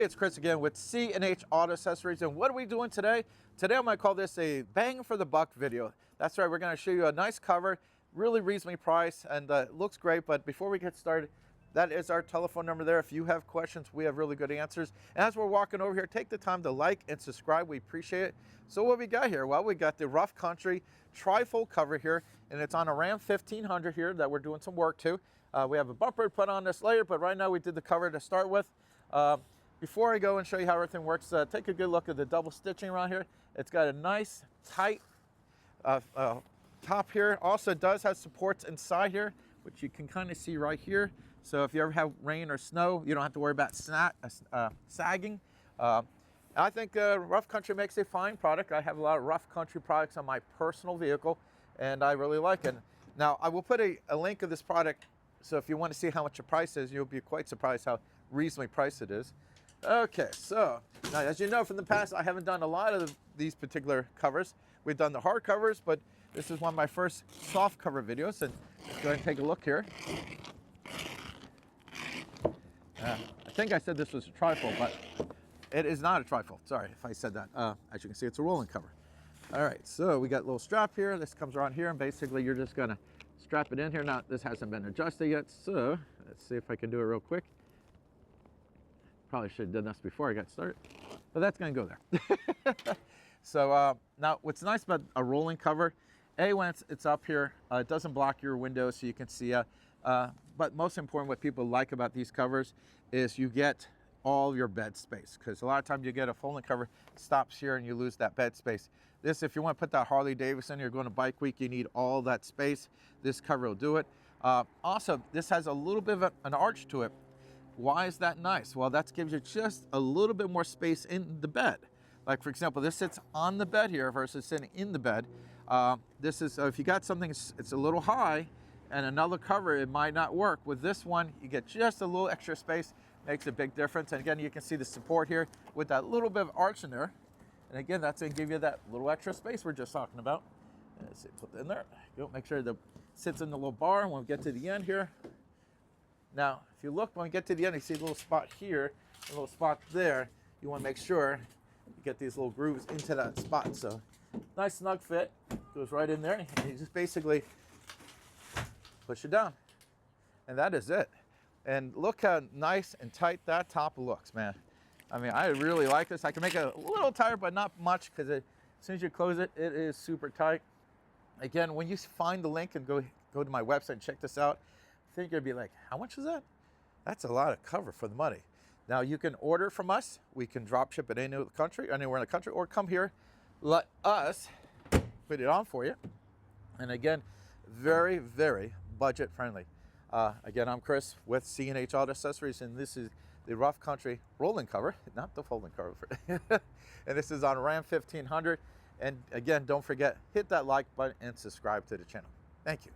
It's Chris again with C&H Auto Accessories, and what are we doing today? Today I'm going to call this a bang for the buck video. That's right, we're going to show you a nice cover, really reasonably priced, and it looks great. But before we get started, that is our telephone number there. If you have questions, we have really good answers. And as we're walking over here, take the time to like and subscribe. We appreciate it. So what we got here? Well, we got the Rough Country trifold cover here, and it's on a Ram 1500 here that we're doing some work to. We have a bumper to put on this later, but right now we did the cover to start with. Before I go and show you how everything works, take a good look at the double stitching around here. It's got a nice tight top here. Also, it does have supports inside here, which you can kind of see right here. So if you ever have rain or snow, you don't have to worry about sagging. I think Rough Country makes a fine product. I have a lot of Rough Country products on my personal vehicle, and I really like it. Now, I will put a link of this product, so if you want to see how much the price is, you'll be quite surprised how reasonably priced it is. Okay, so now as you know from the past, I haven't done a lot of these particular covers. We've done the hard covers, but this is one of my first soft cover videos, and let's go ahead and take a look here. I think I said this was a trifold, but it is not a trifold. Sorry if I said that. As you can see, it's a rolling cover. All right, so we got a little strap here. This comes around here, and basically you're just gonna strap it in here. Now, this hasn't been adjusted yet, so let's see if I can do it real quick. Probably should have done this before I got started, but that's going to go there. So now what's nice about a rolling cover, when it's up here, it doesn't block your window so you can see it. But most important, what people like about these covers is you get all your bed space, because a lot of times you get a folding cover, stops here and you lose that bed space. This, if you want to put that Harley Davidson, you're going to bike week, you need all that space. This cover will do it. Also, this has a little bit of an arch to it. Why is that nice? Well, that gives you just a little bit more space in the bed. Like, for example, this sits on the bed here versus sitting in the bed. This is, if you got something, it's a little high, and another cover, it might not work. With this one, you get just a little extra space, makes a big difference. And again, you can see the support here with that little bit of arch in there. And again, that's gonna give you that little extra space we're just talking about. Let's see, put that in there. Go, make sure that sits in the little bar when we get to the end here. Now, if you look, when we get to the end, you see a little spot here, a little spot there. You want to make sure you get these little grooves into that spot. So, nice snug fit, goes right in there, and you just basically push it down. And that is it. And look how nice and tight that top looks, man. I mean, I really like this. I can make it a little tighter, but not much, because as soon as you close it, it is super tight. Again, when you find the link and go to my website and check this out, I think you'd be like, how much is that? That's a lot of cover for the money. Now, you can order from us. We can drop ship it anywhere in the country, or come here, let us put it on for you. And again, very, very budget friendly. Again, I'm Chris with C&H Auto Accessories, and this is the Rough Country rolling cover, not the folding cover. And this is on Ram 1500. And again, don't forget, hit that like button and subscribe to the channel. Thank you.